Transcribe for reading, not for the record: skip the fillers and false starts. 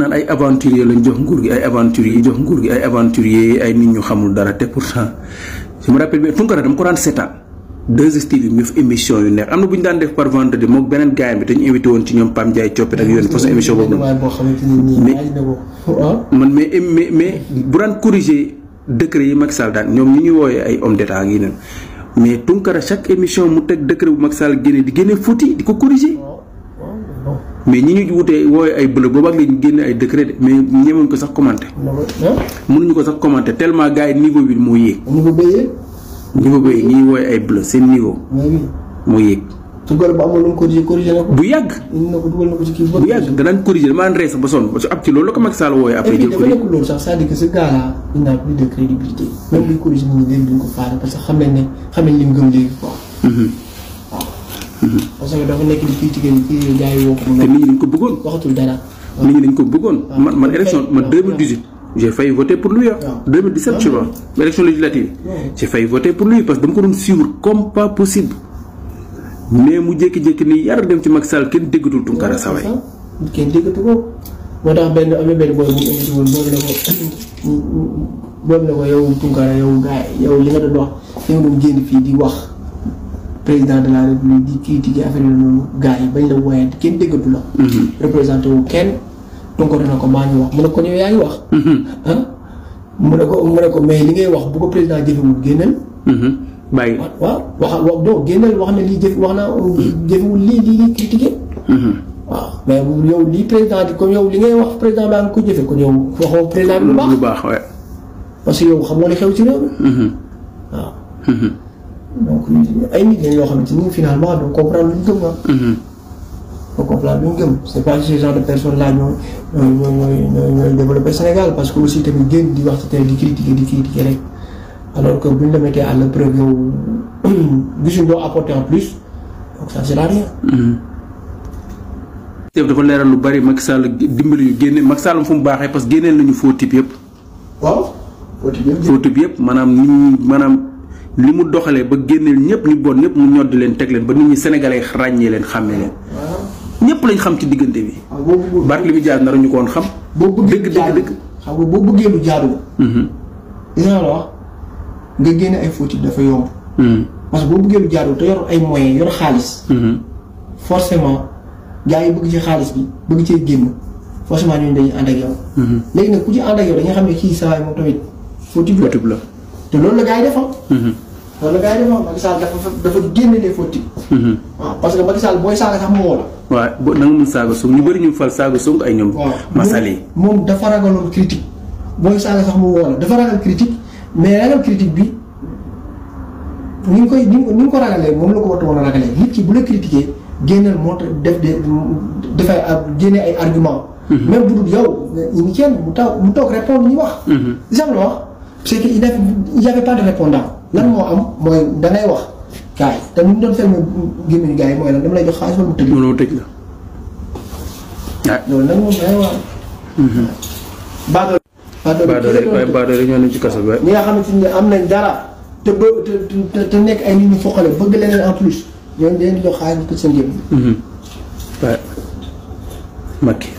naan ay aventurier lañ jox nguur gi ay aventurier jox nguur gi ay aventurier ay nit ñu xamul dara te pourtant je me rappelle bien Tunkara dama ko daan seetaan 2STV mi fi émission yu neex am na bu ñu daan def par vendredi moom beneen gaay bi te ñu invité woon ci ñoom Pam Ndiaye Coppite ak yoon façon émission boobu man mais bu daan corriger décret yi Macky Sall daan ñoom ñu ñuy wooyee ay homme d'état ngi nen mais Tunkara chaque émission mu teg décret bu Macky Sall génne di génne fauti di ko corriger mais ñi ñu wutee wooyee ay bleu boobu ak léegi ñu génne ay décret de mais ñemewuñ ko sax commenter mënuñu ko sax commenter tellement gars yi niveau bi moo yéeg niveau bi ñuy wooye ay bleu seen niveau moo yéeg Tunkara ba amoon lu mu corrigé na ko bu yàgg bu yàgg danaan corrigé dama rey sax ba sonn ba su ab ci loolu la ko Macky Sall wooye après jël ko loolu sax c'est-à-dire que ce gars là il n'a plus de crédibilité même buy corrigé nit ñi léegi duñ ko faale parce que xam nañ li mu gëm léegi quoi parce que dafa nekk di critiquer ni kii gars yi woo ko te nit ñi dañ ko bëggoon waxatul dara nit ñi dañ ko bëggoon man élection man 2018 j'ai failli voter pour lui 2017 tu vois élection législative j'ai failli voter pour lui parce que dama ko doon suivre comme pas possible mais mu jékki-jékki ni yar dem ci Macky Sall kenn déggatul Tunkara saway kenn déggatu ko moo tax benn am na benn booy bu mu invité woon boobu ne ko yow Tunkara yow gars yow li nga doon wax fi nga doon génn fii di wax président de la république di critiquer affaire yi noonu gars yi bañ la wooyee kenn déggatu la représenté wu kenn Tunkara na ko maa ngi wax mu ne ko yow yaa ngi wax mu ne ko mais li ngay wax bu ko président jëfewul génneel bàyyi waaw wax doo génneel wax ne lii wax naa jëfewul lii critiquer waaw mais yow lii président di comme yow li ngay wax président baa ngi ko jëfe kon yow waxoo président bi lu baax waaye parce que yow xamoo li xew ci réew mi waaw donc ay nit lañ yoo xamante ni finalement doo comprendre lu ñu gëm doo comprendre lu ñu gëm c'est pas ce genre de personnes là ñooy développer Sénégal parce que aussi tamit génn di wax ci tey di critiquer rek alors que buñ la mettee à l'épreuve yow gisuñ doo apporter en plus donc ça sert à rien dafa leeral lu bari Macky Sall dimbali ñu génne Macky Sall fu mu baaxee parce que génneel nañu faux type yëpp waaw faux type yëpp maanaam nit ñi maanaam li mu doxalee ba génneel ñëpp ñu bon ñëpp mu ñodd leen teg leen ba nit ñi sénégalais ràññee leen xàmmee leen ñëpp lañ xam ci diggante bi Barthélémy Dias naru ñu ko woon xam dëgg xam nga boo bëggee lu jaadu dinaa la wax nga génne ay faux type dafa yomb parce que boo bëggee lu jaadu te yor ay moyens yor xaalis forcément gars yi bëgg ci xaalis bi bëgg cee génn forcément ñooñu dañuy ànd ak yow léegi nag ku ci ànd ak yow dañuy xam ne kii saa yi moom tamit faux type la te loolu la gars yi defam loolu la gars yi defam Macky Sall dafa génne des faux types waaw parce que Macky Sall booy saaga sax mu woo la waaw boo na nga mun saaga song ñu bëri ñu fal saaga song ay ñoom masali moom dafa ragaloon critique booy saaga sax mu woo la dafa ragal critique mais ragal critique bi ni nga ko ragalee moom la ko war a ragalee nit ki bu la critiquer génneel moo tax dafay génne ay argument même bu dul yow ñu kenn mu toog répondre ñu wax exemple la wax c'est que il y avait pas de répondant lan moo am mooy dangay wax gars yi te ñu doon fermer gémmiñu gars yi mooy lan dama lay jox xaalis wala mu tëj la ah loolu nag moom dangay wax baadoole ñoo nañ ci kaso bi ñi nga xamante ni am nañ dara te nekk ay nit ñu foqale bëgg leneen en plus ñooñu dañ di jox xaalis bu tëj seen gémmiñ waaw Macky